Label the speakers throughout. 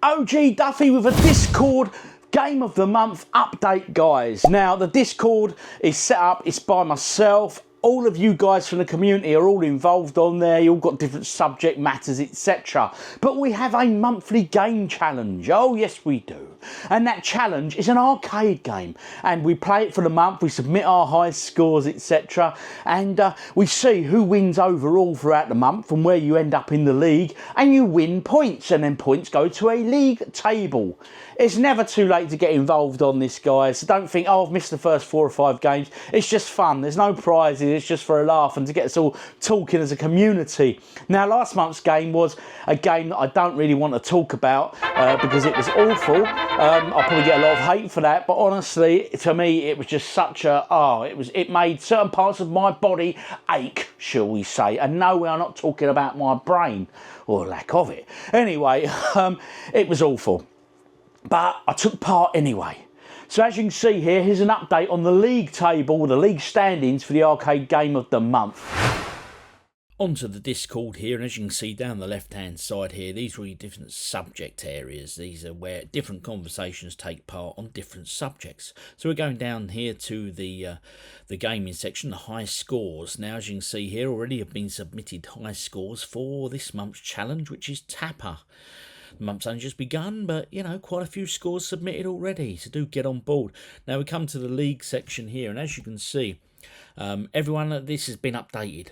Speaker 1: OGDuffy with a Discord Game of the Month update, guys. Now, the Discord is set up, it's by myself. All of you guys from the community are all involved on there. You all got different subject matters, etc. But we have a monthly game challenge. Oh, yes, we do. And that challenge is an arcade game. And we play it for the month. We submit our highest scores, etc. And we see who wins overall throughout the month from where you end up in the league. And you win points. And then points go to a league table. It's never too late to get involved on this, guys. So don't think, oh, I've missed the first 4 or 5 games. It's just fun. There's no prizes. It's just for a laugh and to get us all talking as a community. Now, last month's game was a game that I don't really want to talk about because it was awful. I'll probably get a lot of hate for that, but honestly, to me, it was just such a, it made certain parts of my body ache, shall we say. And no, we are not talking about my brain or lack of it. Anyway, it was awful. But I took part anyway. So as you can see here, here's an update on the league table, the league standings for the arcade game of the month. Onto the Discord here, and as you can see down the left hand side here, these are all your different subject areas. These are where different conversations take part on different subjects. So we're going down here to the gaming section, the high scores. Now, as you can see here, already have been submitted high scores for this month's challenge, which is Tapper. The month's only just begun, but, you know, quite a few scores submitted already, so do get on board. Now, we come to the league section here, and as you can see, everyone, this has been updated.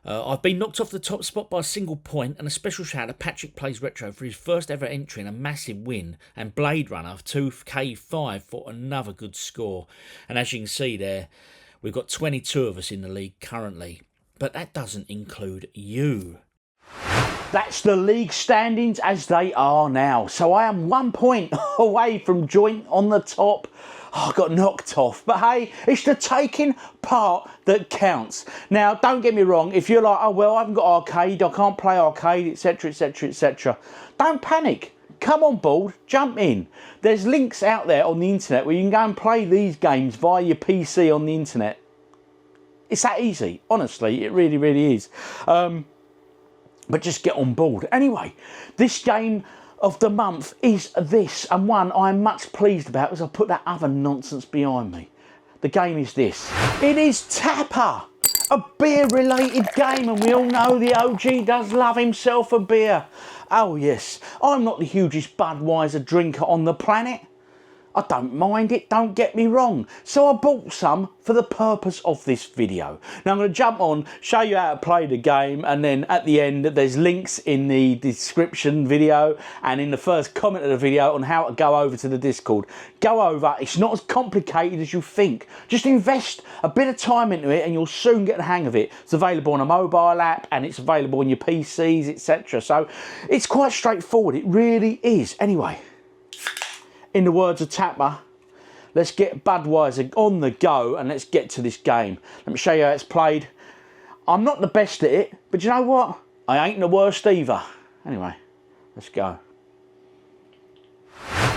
Speaker 1: I've been knocked off the top spot by a single point, and a special shout out to Patrick Plays Retro for his first ever entry and a massive win, and Blade Runner 2K5 for another good score. And as you can see there, we've got 22 of us in the league currently, but that doesn't include you. That's the league standings as they are now. So I am 1 point away from joint on the top. Oh, I got knocked off. But hey, it's the taking part that counts. Now, don't get me wrong. If you're like, oh, well, I haven't got arcade, I can't play arcade, etc., etc., etc. Don't panic. Come on board, jump in. There's links out there on the internet where you can go and play these games via your PC on the internet. It's that easy. Honestly, it really, really is. But just get on board. Anyway, this game of the month is this, and one I'm much pleased about because I put that other nonsense behind me. The game is this. It is Tapper, a beer-related game, and we all know the OG does love himself a beer. Oh yes, I'm not the hugest Budweiser drinker on the planet. I don't mind it, don't get me wrong. So I bought some for the purpose of this video. Now I'm going to jump on, show you how to play the game, and then at the end there's links in the description video and in the first comment of the video on how to go over to the Discord. Go over, it's not as complicated as you think. Just invest a bit of time into it and you'll soon get the hang of it. It's available on a mobile app and it's available on your PCs, etc. So it's quite straightforward, it really is. Anyway, in the words of Tapper, let's get Budweiser on the go and let's get to this game. Let me show you how it's played. I'm not the best at it, but you know what? I ain't the worst either. Anyway, let's go.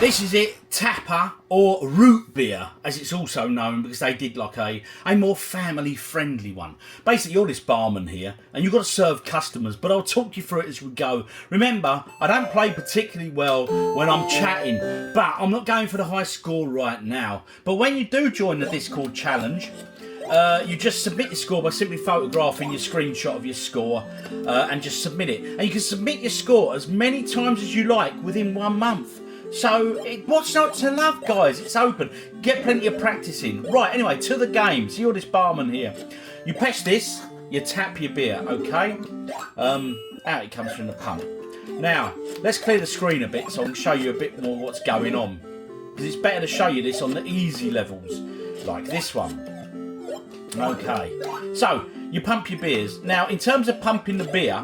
Speaker 1: This is it, Tapper, or root beer, as it's also known, because they did like a more family-friendly one. Basically, you're this barman here, and you've got to serve customers, but I'll talk you through it as we go. Remember, I don't play particularly well when I'm chatting, but I'm not going for the high score right now. But when you do join the Discord challenge, you just submit your score by simply photographing your screenshot of your score and just submit it. And you can submit your score as many times as you like within 1 month. So, what's not to love, guys? It's open. Get plenty of practice in. Right, anyway, to the game. So you're this barman here. You press this, you tap your beer, okay? Out it comes from the pump. Now, let's clear the screen a bit so I can show you a bit more what's going on. Because it's better to show you this on the easy levels, like this one. Okay, so you pump your beers. Now, in terms of pumping the beer,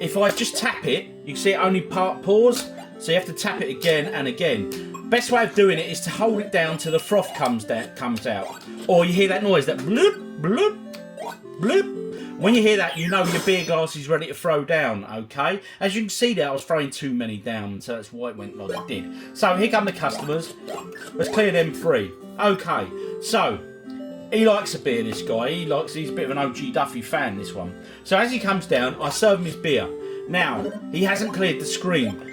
Speaker 1: if I just tap it, you can see it only pours. So you have to tap it again and again. Best way of doing it is to hold it down till the froth comes out. Or you hear that noise, that bloop, bloop, bloop. When you hear that, you know your beer glass is ready to throw down, okay? As you can see there, I was throwing too many down, so that's why it went like it did. So here come the customers. Let's clear them free. Okay, so he likes a beer, this guy. He's a bit of an OGDuffy fan, this one. So as he comes down, I serve him his beer. Now, he hasn't cleared the screen.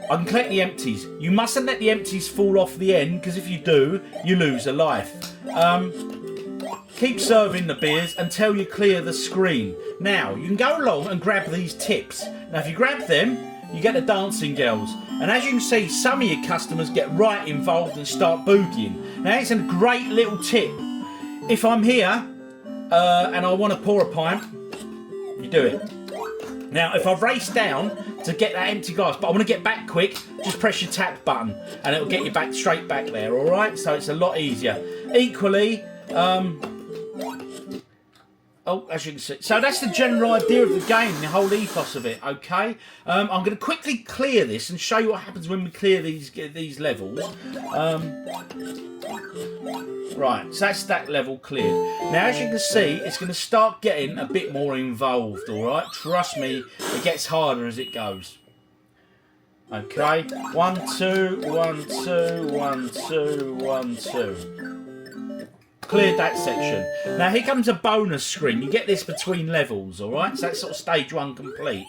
Speaker 1: I can collect the empties. You mustn't let the empties fall off the end, because if you do, you lose a life. Keep serving the beers until you clear the screen. Now, you can go along and grab these tips. Now, if you grab them, you get the dancing girls. And as you can see, some of your customers get right involved and start boogieing. Now, it's a great little tip. If I'm here and I want to pour a pint, you do it. Now, if I race down to get that empty glass, but I want to get back quick, just press your tap button and it'll get you back straight back there, all right? So it's a lot easier. Equally, as you can see. So that's the general idea of the game, the whole ethos of it, okay? I'm going to quickly clear this and show you what happens when we clear these levels. Right, so that's that level cleared. Now, as you can see, it's going to start getting a bit more involved, all right? Trust me, it gets harder as it goes. Okay, 1, 2, 1, 2, 1, 2, 1, 2. Cleared that section. Now, here comes a bonus screen. You get this between levels, all right? So that's sort of stage 1 complete.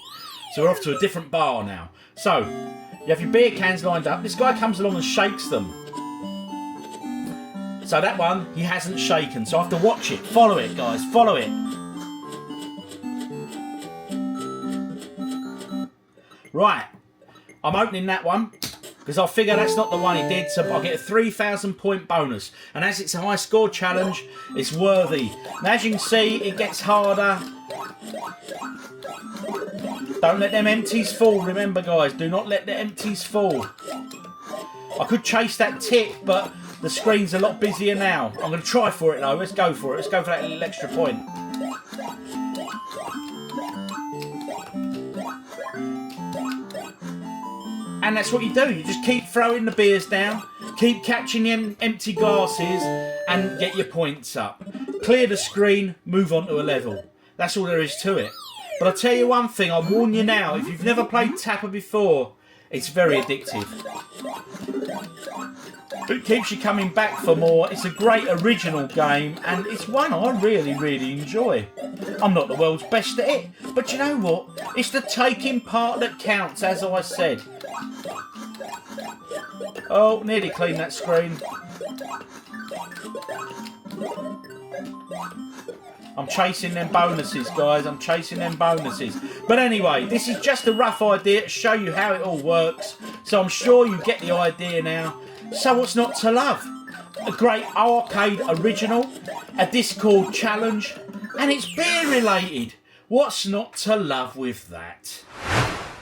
Speaker 1: So we're off to a different bar now. So, you have your beer cans lined up. This guy comes along and shakes them. So that one, he hasn't shaken. So I have to watch it. Follow it, guys. Follow it. Right. I'm opening that one because I figure that's not the one he did. So I'll get a 3,000 point bonus. And as it's a high score challenge, it's worthy. And as you can see, it gets harder. Don't let them empties fall. Remember, guys, do not let the empties fall. I could chase that tip, but the screen's a lot busier now. I'm going to try for it though. Let's go for it. Let's go for that little extra point. And that's what you do. You just keep throwing the beers down, keep catching the empty glasses, and get your points up. Clear the screen, move on to a level. That's all there is to it. But I'll tell you one thing, I warn you now, if you've never played Tapper before, it's very addictive. It keeps you coming back for more. It's a great original game, and it's one I really, really enjoy. I'm not the world's best at it, but you know what? It's the taking part that counts, as I said. Oh, nearly cleaned that screen. I'm chasing them bonuses, guys. I'm chasing them bonuses. But anyway, this is just a rough idea to show you how it all works. So I'm sure you get the idea now. So what's not to love? A great arcade original, a Discord challenge, and it's beer related. What's not to love with that?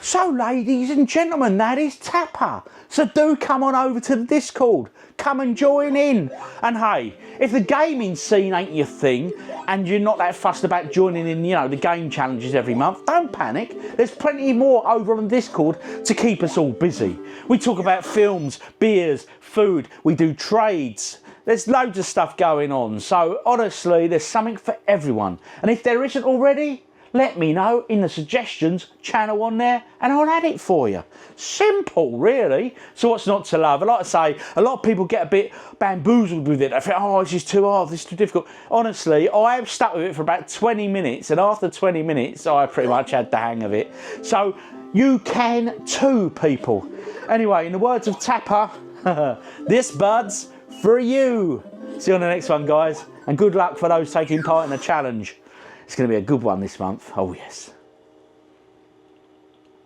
Speaker 1: So ladies and gentlemen, that is Tapper. So do come on over to the Discord. Come and join in. And hey, if the gaming scene ain't your thing and you're not that fussed about joining in, you know, the game challenges every month, don't panic. There's plenty more over on Discord to keep us all busy. We talk about films, beers, food, we do trades. There's loads of stuff going on. So honestly, there's something for everyone. And if there isn't already, let me know in the suggestions channel on there and I'll add it for you. Simple, really. So what's not to love? Like I say, a lot of people get a bit bamboozled with it. They think, oh, this is too hard, this is too difficult. Honestly, I have stuck with it for about 20 minutes, and after 20 minutes, I pretty much had the hang of it. So you can too, people. Anyway, in the words of Tapper, this bud's for you. See you on the next one, guys. And good luck for those taking part in the challenge. It's going to be a good one this month. Oh, yes.